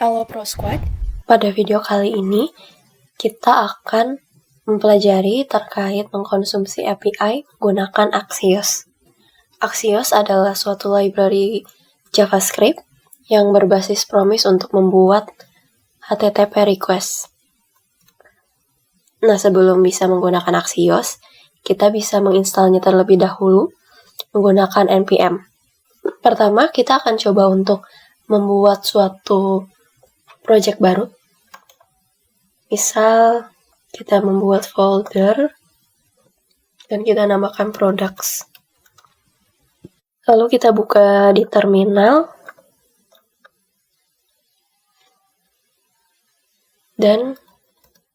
Halo Pro Squad, pada video kali ini kita akan mempelajari terkait mengkonsumsi API menggunakan Axios. Axios adalah suatu library JavaScript yang berbasis Promise untuk membuat HTTP request. Nah, sebelum bisa menggunakan Axios, kita bisa menginstalnya terlebih dahulu menggunakan npm. Pertama, kita akan coba untuk membuat suatu project baru. Misal, kita membuat folder dan kita namakan products. Lalu kita buka di terminal dan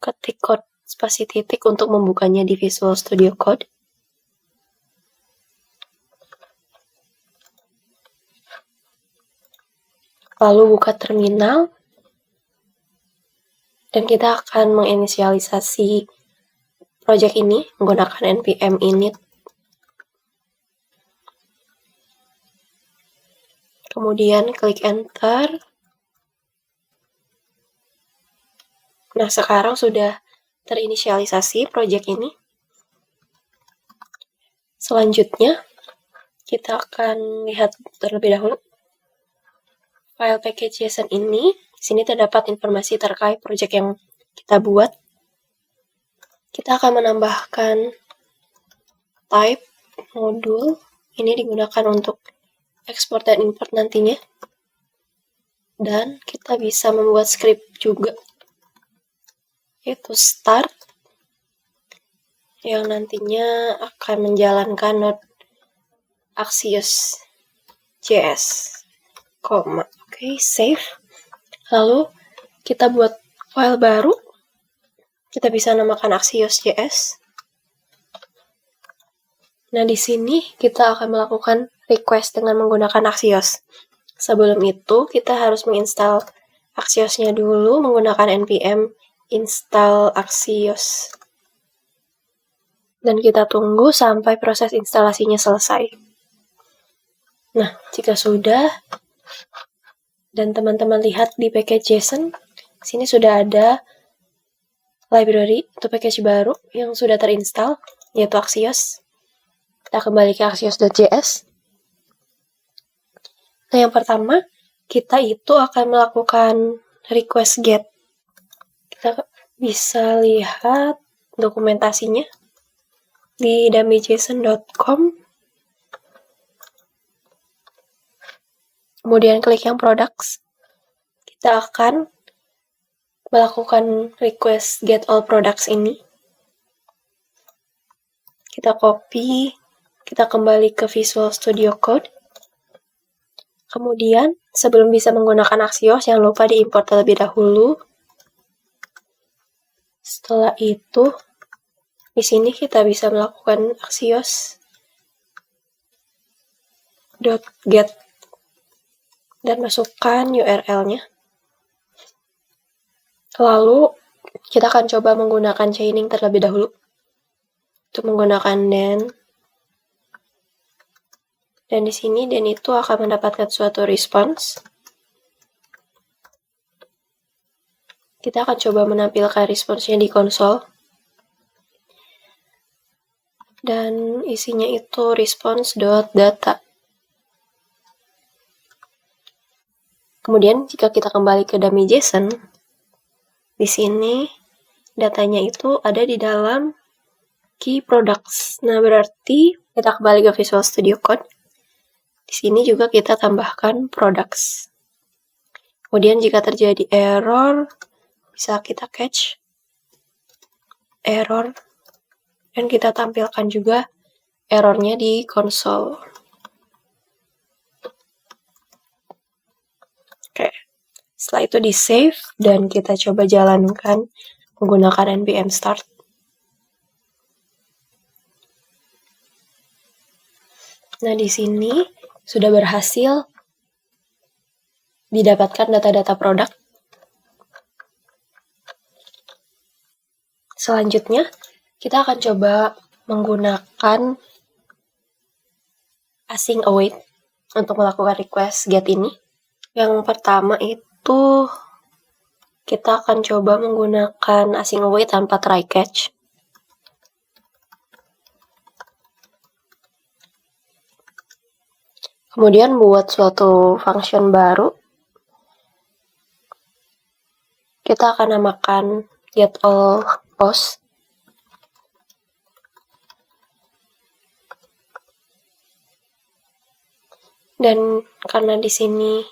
ketik kode spasi titik untuk membukanya di Visual Studio Code. Lalu buka terminal dan kita akan menginisialisasi project ini menggunakan npm init. Kemudian klik enter. Nah, sekarang sudah terinisialisasi project ini. Selanjutnya, kita akan lihat terlebih dahulu file package.json ini. Di sini terdapat informasi terkait project yang kita buat. Kita akan menambahkan type modul. Ini digunakan untuk ekspor dan import nantinya. Dan kita bisa membuat script juga, yaitu start, yang nantinya akan menjalankan node Axios.js. Oke, save. Lalu kita buat file baru. Kita bisa namakan Axios.js. Nah, di sini kita akan melakukan request dengan menggunakan Axios. Sebelum itu, kita harus menginstal Axios-nya dulu menggunakan npm install Axios. Dan kita tunggu sampai proses instalasinya selesai. Nah, jika sudah, dan teman-teman lihat di package.json, sini sudah ada library atau package baru yang sudah terinstall, yaitu Axios. Kita kembali ke Axios.js. Nah, yang pertama, kita itu akan melakukan request get. Kita bisa lihat dokumentasinya di dummyjson.com. Kemudian klik yang products. Kita akan melakukan request get all products ini. Kita copy, kita kembali ke Visual Studio Code. Kemudian, sebelum bisa menggunakan Axios, jangan lupa diimport terlebih dahulu. Setelah itu, di sini kita bisa melakukan axios.get dan masukkan URL-nya. Lalu, kita akan coba menggunakan chaining terlebih dahulu. Untuk menggunakan then. Dan di sini then itu akan mendapatkan suatu response. Kita akan coba menampilkan responsnya di konsol. Dan isinya itu response.data. Kemudian jika kita kembali ke dummyjson, di sini datanya itu ada di dalam key products. Nah, berarti kita kembali ke Visual Studio Code. Di sini juga kita tambahkan products. Kemudian jika terjadi error, bisa kita catch error dan kita tampilkan juga errornya di konsol. Oke. Setelah itu di save dan kita coba jalankan menggunakan npm start. Nah, di sini sudah berhasil didapatkan data-data produk. Selanjutnya, kita akan coba menggunakan async await untuk melakukan request get ini. Yang pertama itu kita akan coba menggunakan async await tanpa try catch. Kemudian buat suatu function baru. Kita akan namakan getAllPost. Dan karena di sini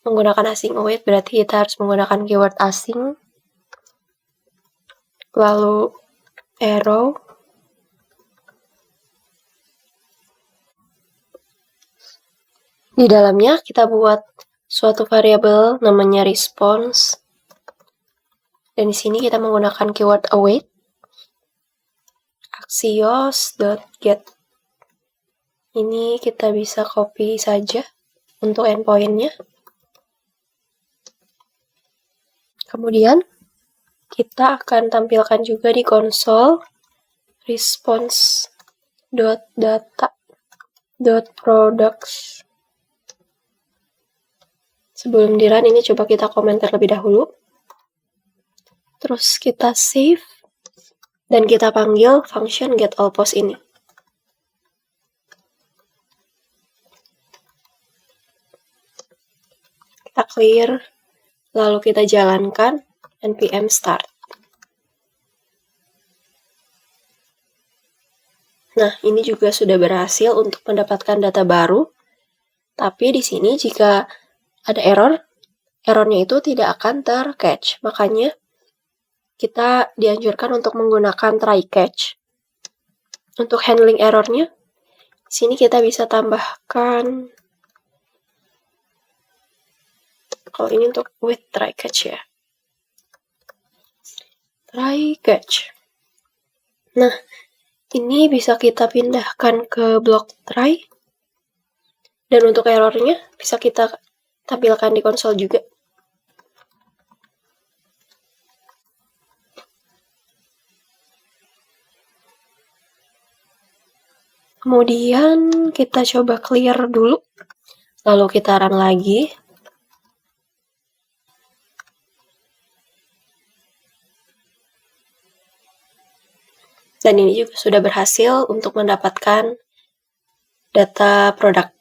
menggunakan async await, berarti kita harus menggunakan keyword async. Lalu arrow. Di dalamnya kita buat suatu variabel namanya response. Dan di sini kita menggunakan keyword await. Axios.get. Ini kita bisa copy saja untuk endpoint-nya. Kemudian kita akan tampilkan juga di konsol response.data.products. Sebelum di run, ini coba kita komen terlebih dahulu. Terus kita save. Dan kita panggil function getAllPost ini. Kita clear. Lalu kita jalankan npm start. Nah, ini juga sudah berhasil untuk mendapatkan data baru. Tapi di sini jika ada error, errornya itu tidak akan tercatch. Makanya kita dianjurkan untuk menggunakan try catch. Untuk handling errornya, di sini kita bisa tambahkan, kalau ini untuk with try catch ya. Try catch. Nah, ini bisa kita pindahkan ke blok try. Dan untuk errornya bisa kita tampilkan di konsol juga. Kemudian kita coba clear dulu. Lalu kita run lagi. Dan ini juga sudah berhasil untuk mendapatkan data produk.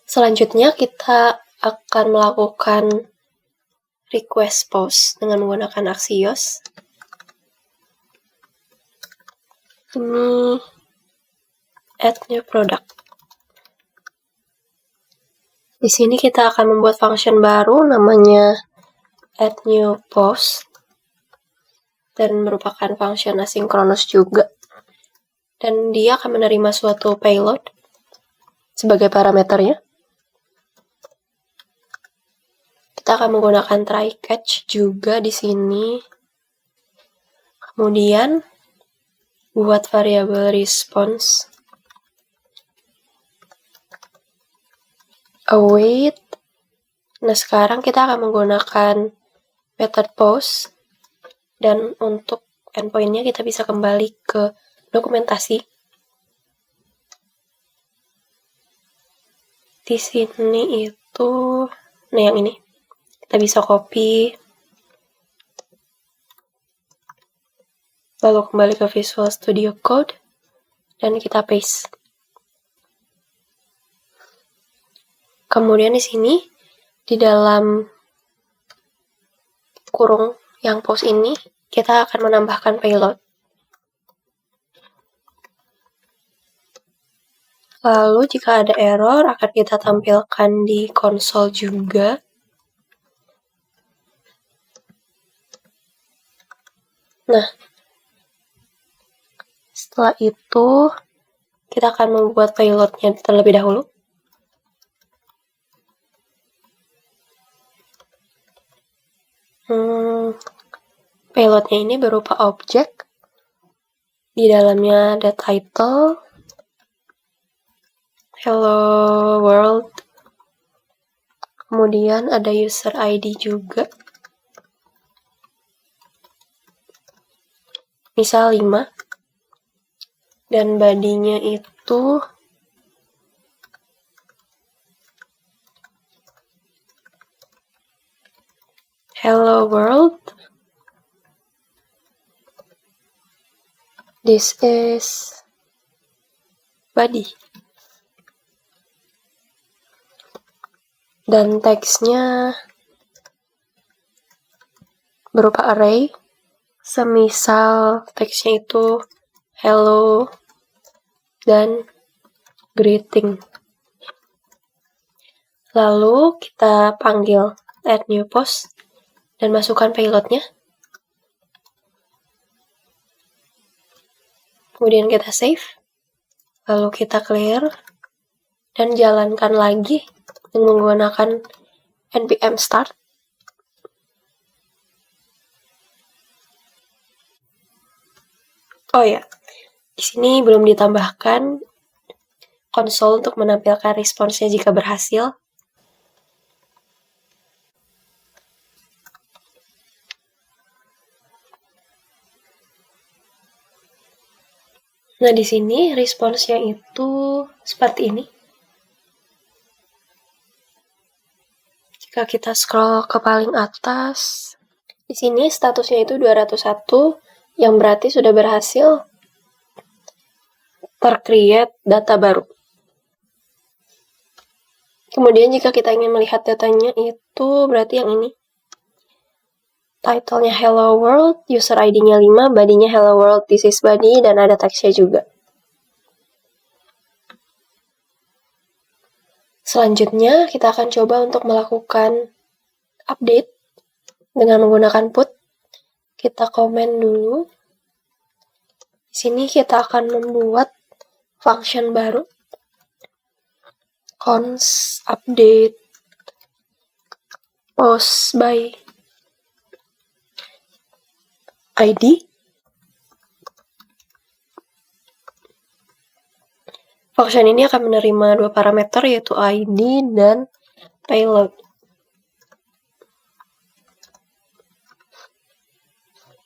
Selanjutnya kita akan melakukan request post dengan menggunakan Axios. Ini add new product. Di sini kita akan membuat function baru namanya add new post dan merupakan function asinkronus juga. Dan dia akan menerima suatu payload sebagai parameternya. Kita akan menggunakan try catch juga di sini. Kemudian buat variabel response await. Nah, sekarang kita akan menggunakan method post, dan untuk endpoint-nya kita bisa kembali ke dokumentasi. Di sini itu, nah yang ini, kita bisa copy, lalu kembali ke Visual Studio Code, dan kita paste. Kemudian di sini, di dalam kurung yang post ini, kita akan menambahkan payload. Lalu jika ada error, akan kita tampilkan di konsol juga. Nah, setelah itu, kita akan membuat payloadnya terlebih dahulu. Payloadnya ini berupa objek. Di dalamnya ada title, hello world, kemudian ada user ID juga, misal 5, dan body-nya itu hello world. This is body. Dan teksnya berupa array. Semisal teksnya itu hello dan greeting. Lalu kita panggil add new post dan masukkan payloadnya. Kemudian kita save. Lalu kita clear dan jalankan lagi dengan menggunakan npm start. Oh ya, di sini belum ditambahkan konsol untuk menampilkan responsnya jika berhasil. Nah, di sini responsnya itu seperti ini. Jika kita scroll ke paling atas, di sini statusnya itu 201, yang berarti sudah berhasil tercreate data baru. Kemudian jika kita ingin melihat datanya itu berarti yang ini. Title-nya Hello World, user ID-nya 5, body-nya Hello World, this is body, dan ada teksnya juga. Selanjutnya, kita akan coba untuk melakukan update dengan menggunakan put. Kita komen dulu. Di sini kita akan membuat function baru. Const update post by ID. Function ini akan menerima dua parameter yaitu ID dan payload.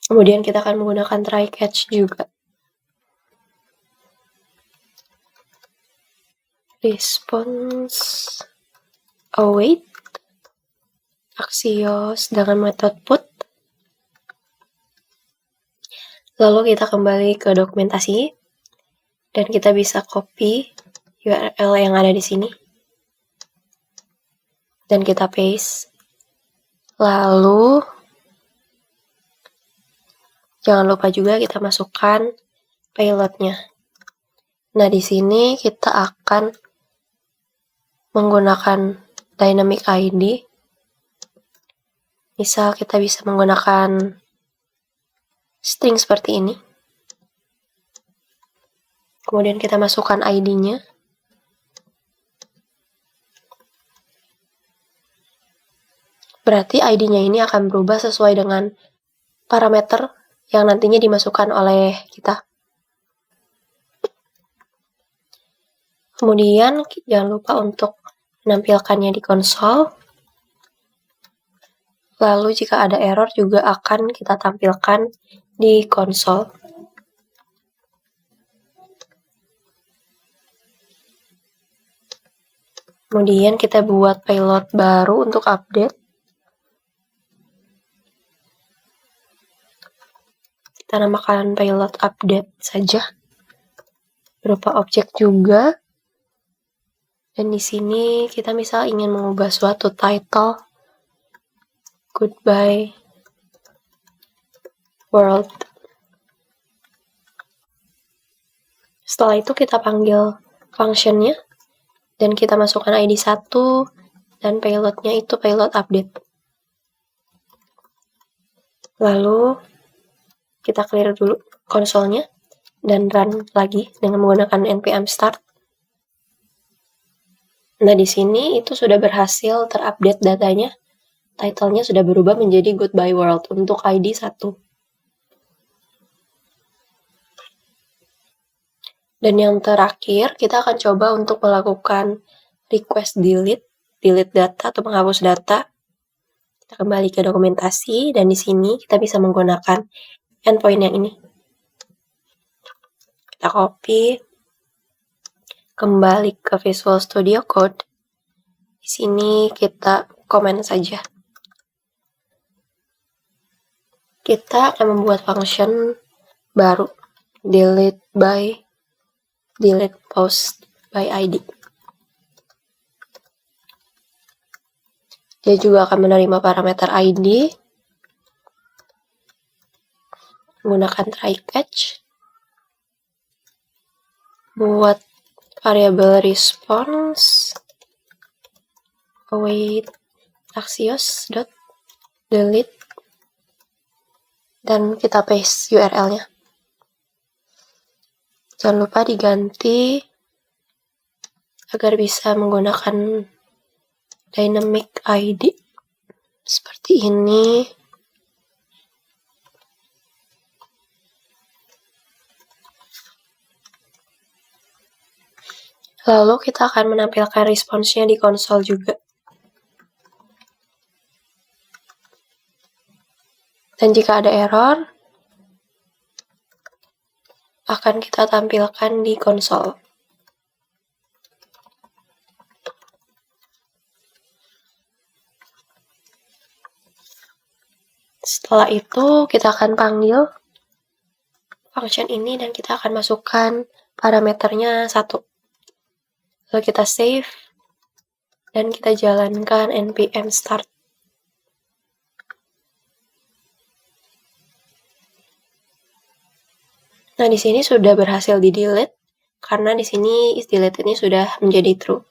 Kemudian kita akan menggunakan try catch juga. Response await Axios dengan metode put. Lalu kita kembali ke dokumentasi dan kita bisa copy URL yang ada di sini dan kita paste. Lalu jangan lupa juga kita masukkan payloadnya. Nah, di sini kita akan menggunakan dynamic ID. Misal kita bisa menggunakan string seperti ini. Kemudian kita masukkan ID-nya. Berarti ID-nya ini akan berubah sesuai dengan parameter yang nantinya dimasukkan oleh kita. Kemudian jangan lupa untuk menampilkannya di konsol. Lalu jika ada error juga akan kita tampilkan di konsol. Kemudian kita buat payload baru untuk update. Kita namakan payload update saja. Berupa objek juga. Dan di sini kita misal ingin mengubah suatu title. Goodbye world. Setelah itu kita panggil functionnya dan kita masukkan ID 1 dan payloadnya itu payload update. Lalu kita clear dulu konsolnya dan run lagi dengan menggunakan npm start. Nah, di sini itu sudah berhasil terupdate datanya. Title-nya sudah berubah menjadi Goodbye World untuk ID 1. Dan yang terakhir, kita akan coba untuk melakukan request delete data atau menghapus data. Kita kembali ke dokumentasi dan di sini kita bisa menggunakan endpoint yang ini. Kita copy, kembali ke Visual Studio Code. Di sini kita komen saja. kita akan membuat function baru, delete post by ID. Dia juga akan menerima parameter ID menggunakan try catch. Buat variabel response await axios dot delete dan kita paste URL-nya. Jangan lupa diganti agar bisa menggunakan dynamic ID seperti ini. Lalu kita akan menampilkan responsnya di konsol juga. Dan jika ada error, akan kita tampilkan di konsol. Setelah itu, kita akan panggil function ini dan kita akan masukkan parameternya 1. Lalu kita save dan kita jalankan npm start. Nah, di sini sudah berhasil di delete karena di sini is delete ini sudah menjadi true.